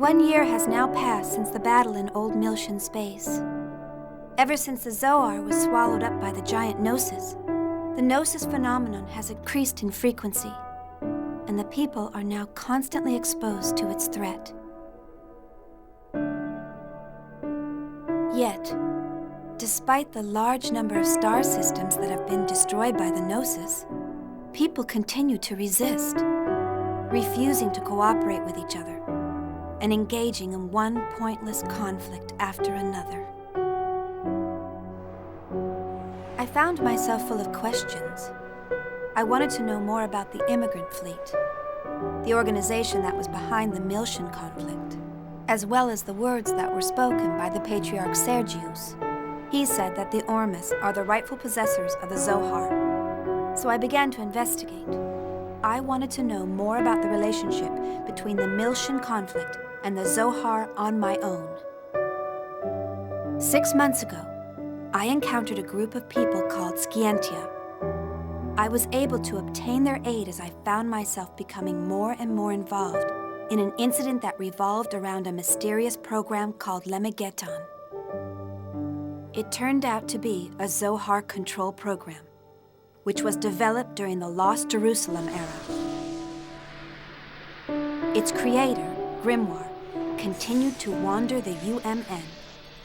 1 year has now passed since the battle in Old Miltian space. Ever since the Zohar was swallowed up by the giant Gnosis, the Gnosis phenomenon has increased in frequency, and the people are now constantly exposed to its threat. Yet, despite the large number of star systems that have been destroyed by the Gnosis, people continue to resist, refusing to cooperate with each other, and engaging in one pointless conflict after another. I found myself full of questions. I wanted to know more about the immigrant fleet, the organization that was behind the Miltian conflict, as well as the words that were spoken by the patriarch Sergius. He said that the Ormus are the rightful possessors of the Zohar. So I began to investigate. I wanted to know more about the relationship between the Miltian conflict and the Zohar on my own. 6 months ago, I encountered a group of people called Scientia. I was able to obtain their aid as I found myself becoming more and more involved in an incident that revolved around a mysterious program called Lemegeton. It turned out to be a Zohar control program, which was developed during the Lost Jerusalem era. Its creator, Grimoire, continued to wander the UMN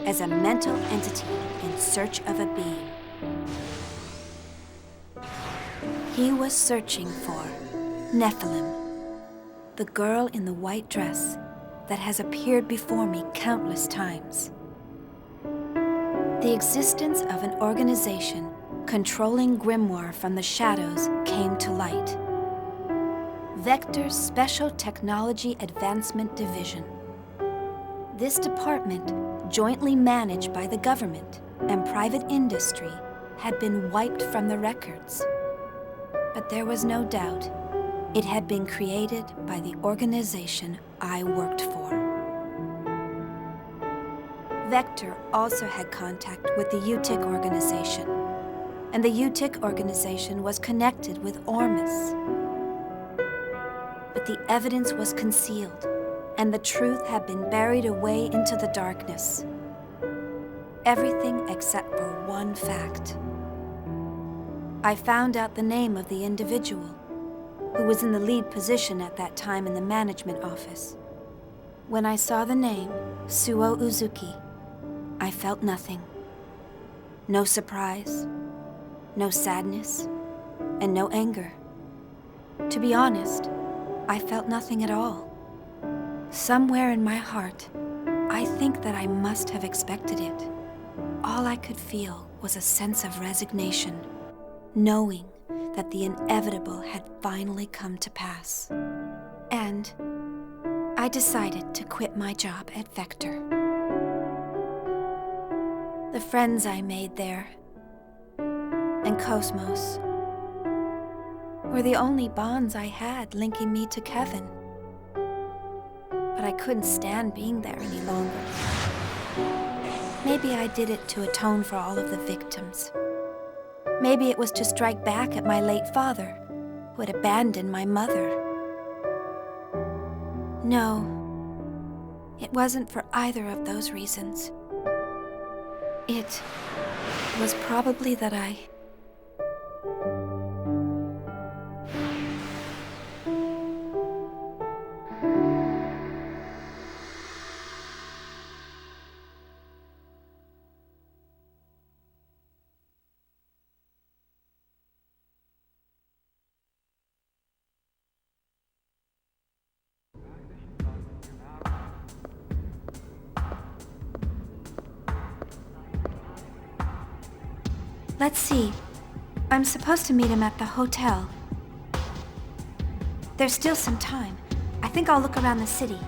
as a mental entity in search of a being. He was searching for Nephilim, the girl in the white dress that has appeared before me countless times. The existence of an organization controlling Grimoire from the shadows came to light. Vector's Special Technology Advancement Division. This department, jointly managed by the government and private industry, had been wiped from the records. But there was no doubt it had been created by the organization I worked for. Vector also had contact with the UTIC organization, and the UTIC organization was connected with Ormus. But the evidence was concealed, and the truth had been buried away into the darkness. Everything except for one fact. I found out the name of the individual who was in the lead position at that time in the management office. When I saw the name, Suo Uzuki, I felt nothing. No surprise, no sadness, and no anger. To be honest, I felt nothing at all. Somewhere in my heart, I think that I must have expected it. All I could feel was a sense of resignation, knowing that the inevitable had finally come to pass. And I decided to quit my job at Vector. The friends I made there, and KOS-MOS, were the only bonds I had linking me to Kevin. But I couldn't stand being there any longer. Maybe I did it to atone for all of the victims. Maybe it was to strike back at my late father, who had abandoned my mother. No, it wasn't for either of those reasons. It was probably that I... Let's see. I'm supposed to meet him at the hotel. There's still some time. I think I'll look around the city.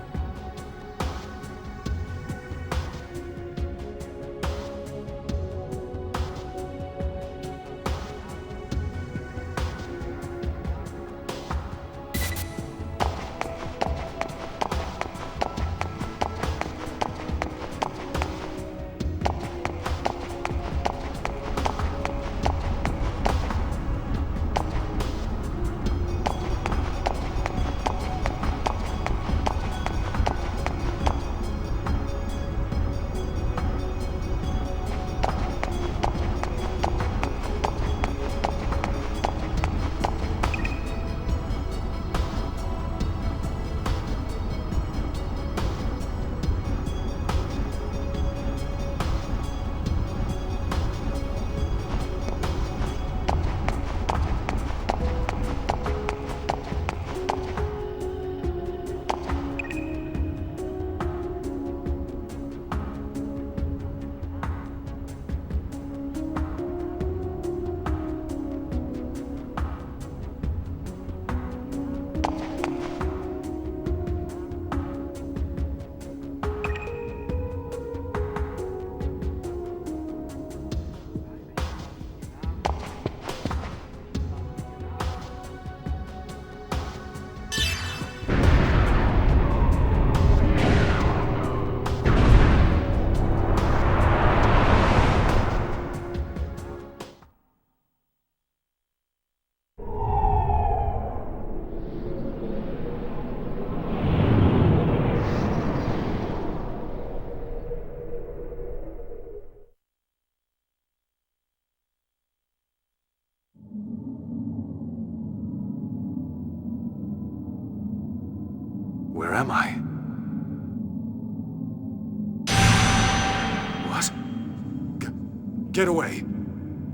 Get away.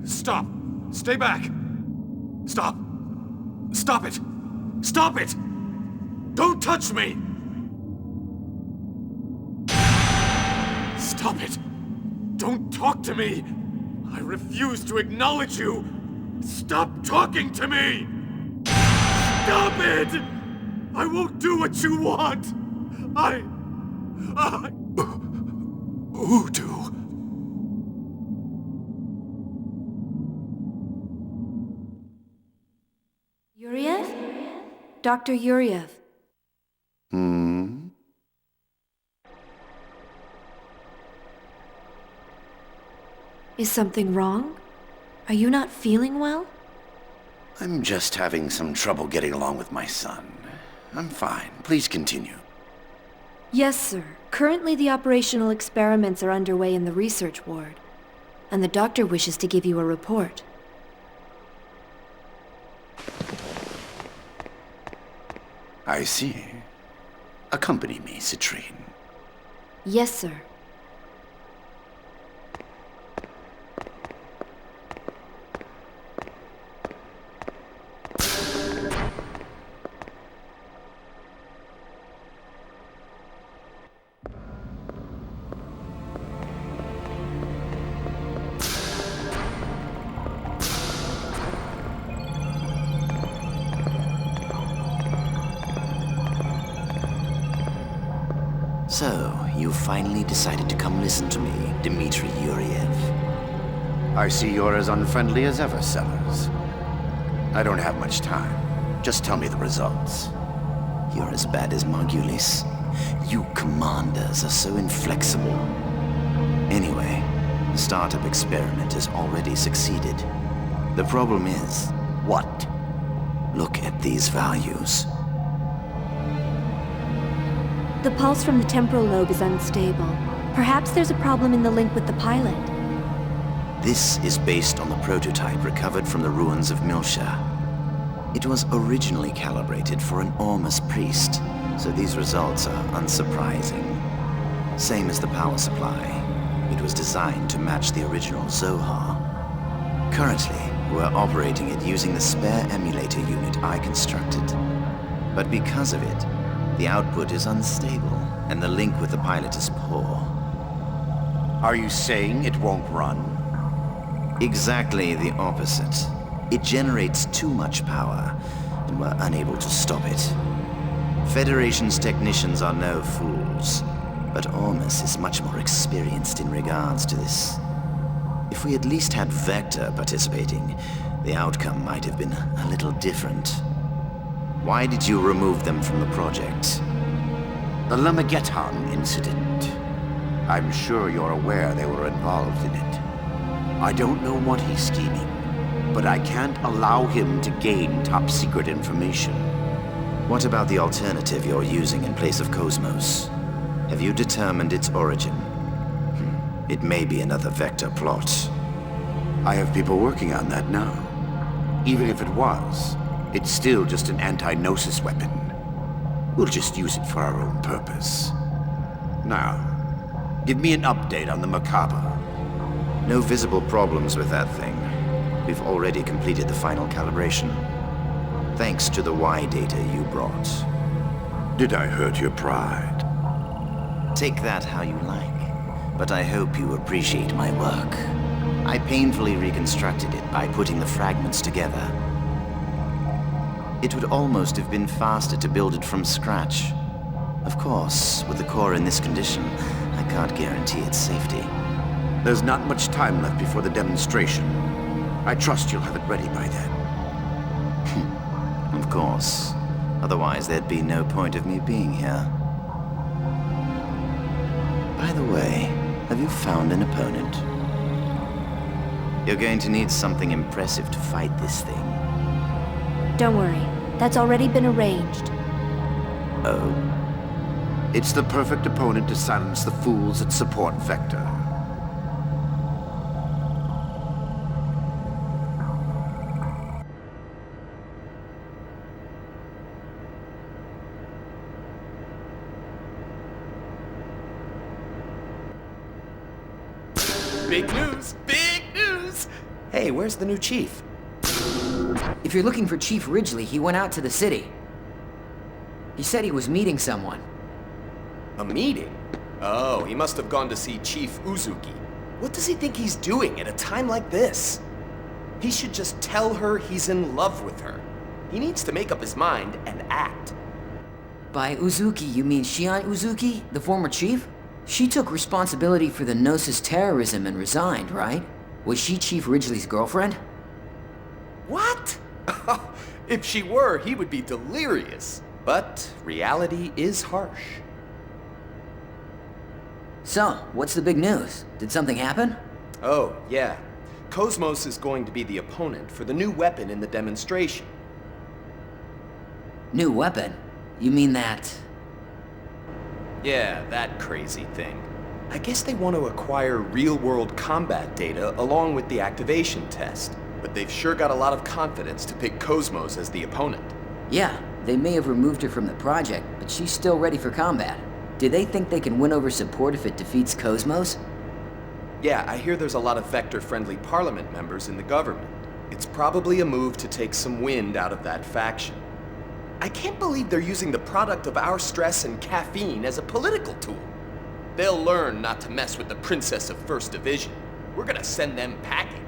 Stop. Stay back. Stop. Stop it. Stop it! Don't touch me! Stop it! Don't talk to me! I refuse to acknowledge you! Stop talking to me! Stop it! I won't do what you want! Who do? Yuriev? Dr. Yuriev. Is something wrong? Are you not feeling well? I'm just having some trouble getting along with my son. I'm fine. Please continue. Yes, sir. Currently the operational experiments are underway in the research ward, and the doctor wishes to give you a report. I see. Accompany me, Citrine. Yes, sir. So, you finally decided to come listen to me, Dmitri Yuriev. I see you're as unfriendly as ever, Sellers. I don't have much time. Just tell me the results. You're as bad as Margulis. You commanders are so inflexible. Anyway, the startup experiment has already succeeded. The problem is... What? Look at these values. The pulse from the temporal lobe is unstable. Perhaps there's a problem in the link with the pilot. This is based on the prototype recovered from the ruins of Miltia. It was originally calibrated for an Ormus priest, so these results are unsurprising. Same as the power supply. It was designed to match the original Zohar. Currently, we're operating it using the spare emulator unit I constructed. But because of it, the output is unstable, and the link with the pilot is poor. Are you saying it won't run? Exactly the opposite. It generates too much power, and we're unable to stop it. Federation's technicians are no fools, but Ormus is much more experienced in regards to this. If we at least had Vector participating, the outcome might have been a little different. Why did you remove them from the project? The Lemmageddon incident. I'm sure you're aware they were involved in it. I don't know what he's scheming, but I can't allow him to gain top-secret information. What about the alternative you're using in place of KOS-MOS? Have you determined its origin? It may be another Vector plot. I have people working on that now. Even if it was, it's still just an anti-gnosis weapon. We'll just use it for our own purpose. Now, give me an update on the Merkabah. No visible problems with that thing. We've already completed the final calibration. Thanks to the Y data you brought. Did I hurt your pride? Take that how you like, but I hope you appreciate my work. I painfully reconstructed it by putting the fragments together. It would almost have been faster to build it from scratch. Of course, with the core in this condition, I can't guarantee its safety. There's not much time left before the demonstration. I trust you'll have it ready by then. Of course. Otherwise, there'd be no point of me being here. By the way, have you found an opponent? You're going to need something impressive to fight this thing. Don't worry. That's already been arranged. Oh. It's the perfect opponent to silence the fools that support Vector. Big news! Big news! Hey, where's the new chief? If you're looking for Chief Ridgely, he went out to the city. He said he was meeting someone. A meeting? Oh, he must have gone to see Chief Uzuki. What does he think he's doing at a time like this? He should just tell her he's in love with her. He needs to make up his mind and act. By Uzuki, you mean Shion Uzuki, the former chief? She took responsibility for the Gnosis terrorism and resigned, right? Was she Chief Ridgely's girlfriend? What? If she were, he would be delirious. But reality is harsh. So, what's the big news? Did something happen? Oh, yeah. KOS-MOS is going to be the opponent for the new weapon in the demonstration. New weapon? You mean that... Yeah, that crazy thing. I guess they want to acquire real-world combat data along with the activation test. But they've sure got a lot of confidence to pick KOS-MOS as the opponent. Yeah, they may have removed her from the project, but she's still ready for combat. Do they think they can win over support if it defeats KOS-MOS? Yeah, I hear there's a lot of Vector-friendly Parliament members in the government. It's probably a move to take some wind out of that faction. I can't believe they're using the product of our stress and caffeine as a political tool. They'll learn not to mess with the Princess of First Division. We're gonna send them packing.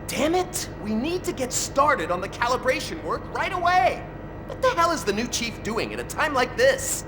Damn it! We need to get started on the calibration work right away! What the hell is the new chief doing at a time like this?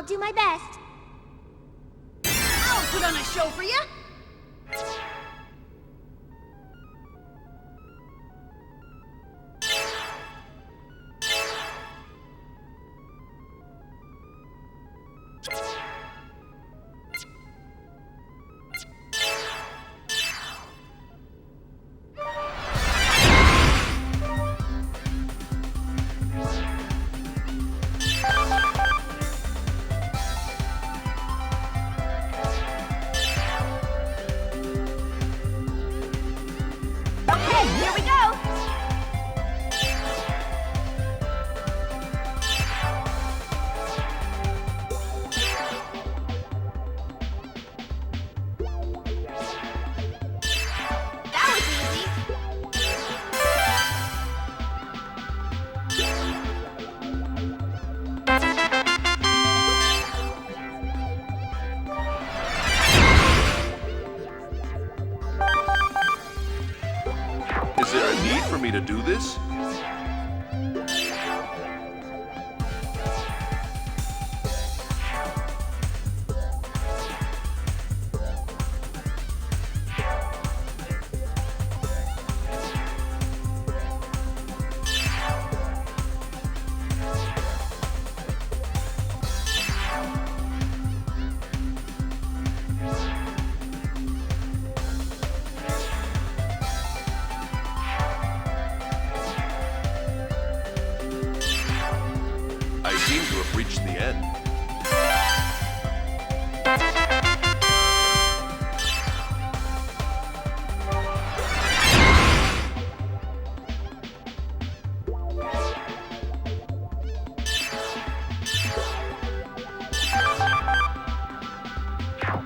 I'll do my best. I'll put on a show for you. Is there a need for me to do this? I seem to have reached the end.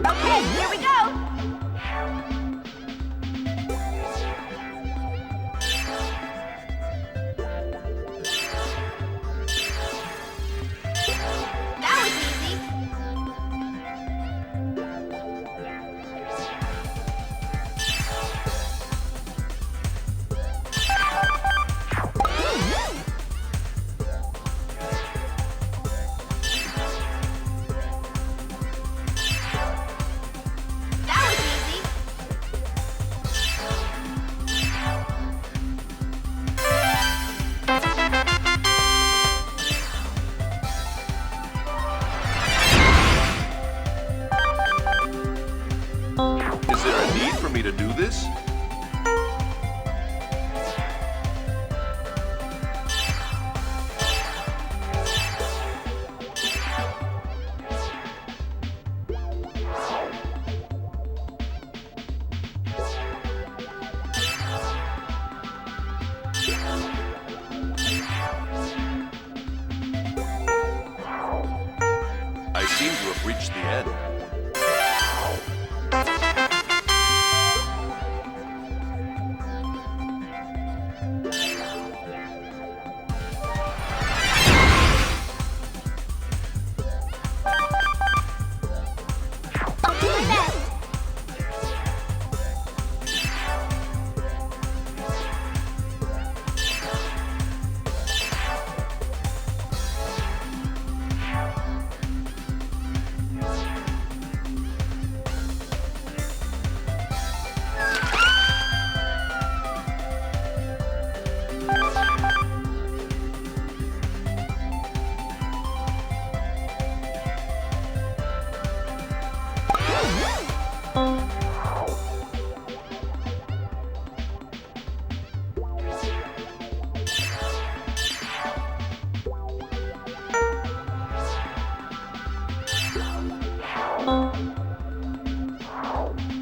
Okay, here we go. That was easy. That was easy. Is there a need for me to do this? I seem to have reached the end. I'll do my best.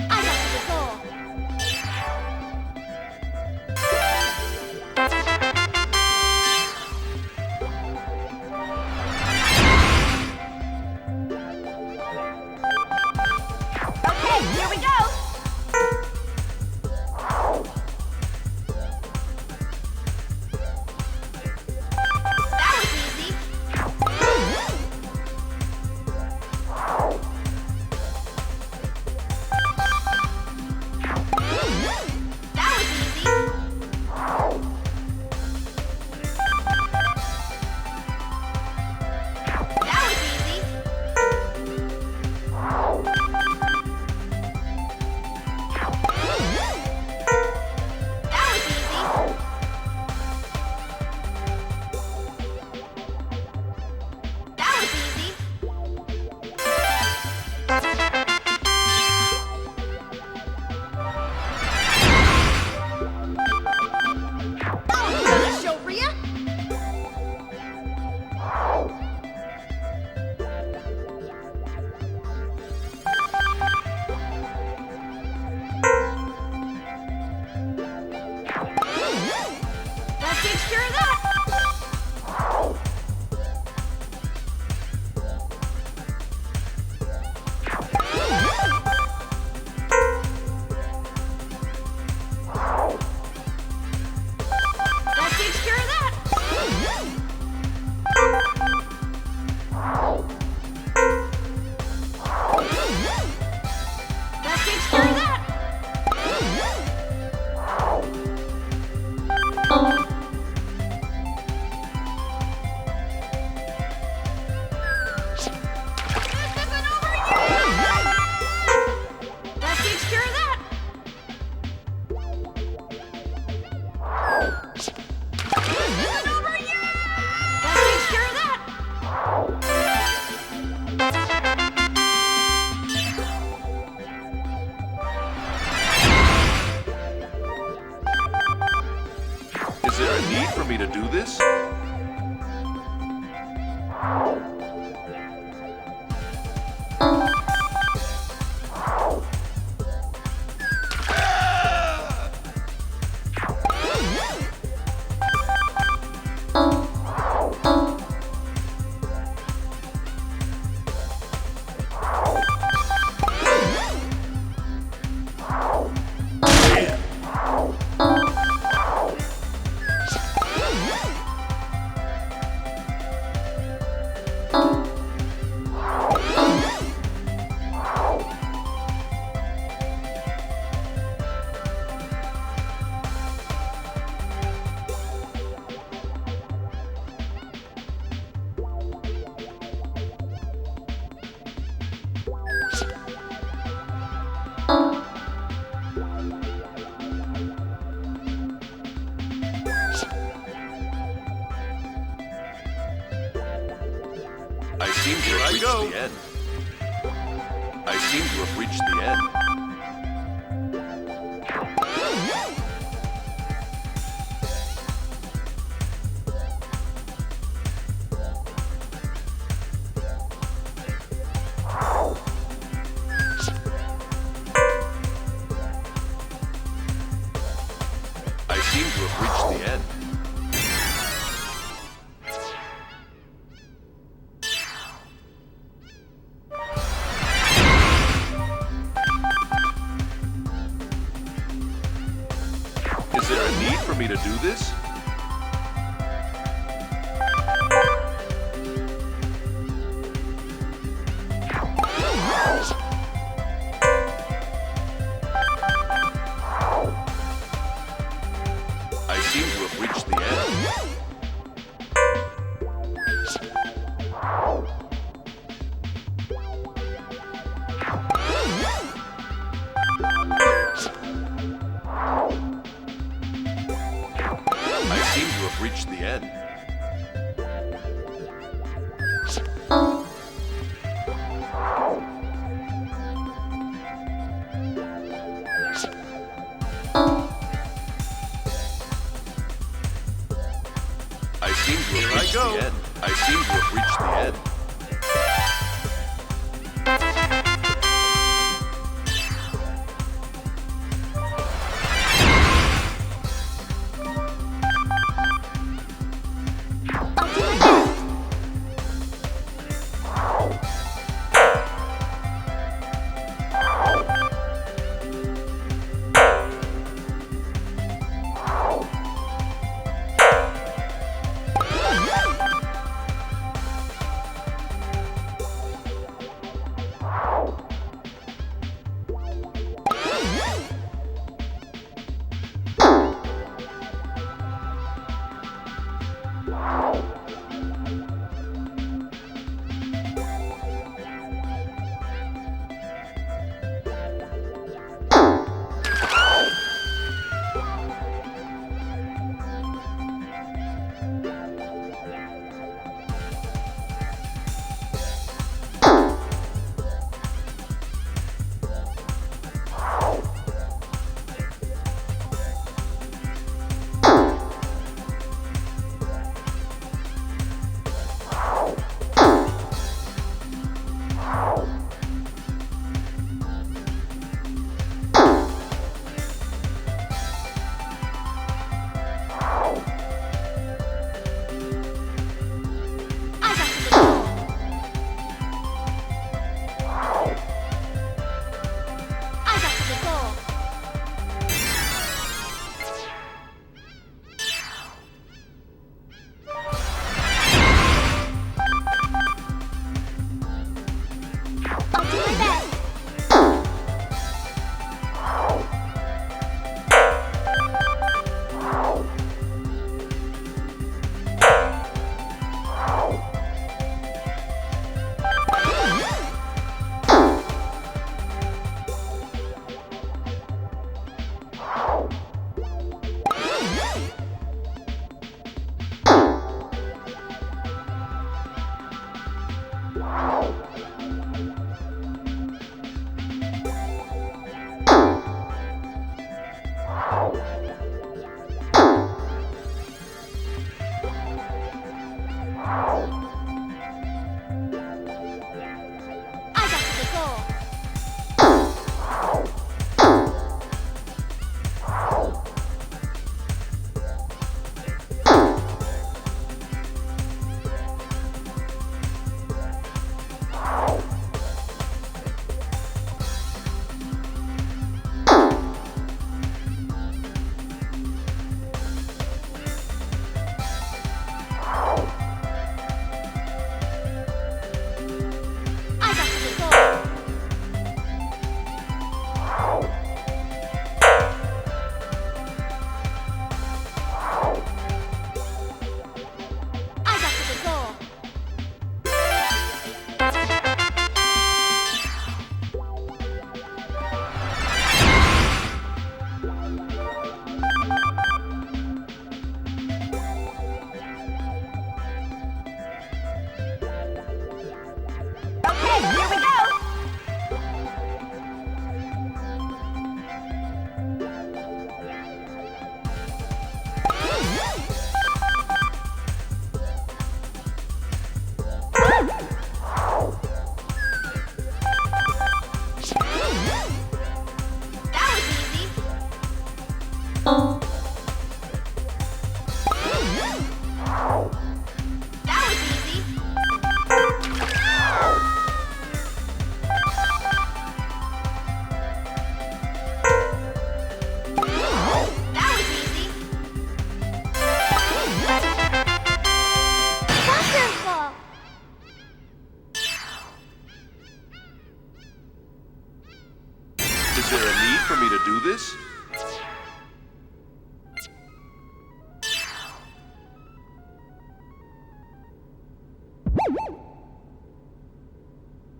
I got to the goal. Okay, here we go. That was easy. That was easy. That was easy. for me to do this? I seem to have reached the end. I seem to have reached the end. I seem to have reached the end. Is there a need for me to do this? I seem to have reached the end. I seem to have reached the end. I seem to have reached the end. I seem to have reached the end. Is there a need for me to do this?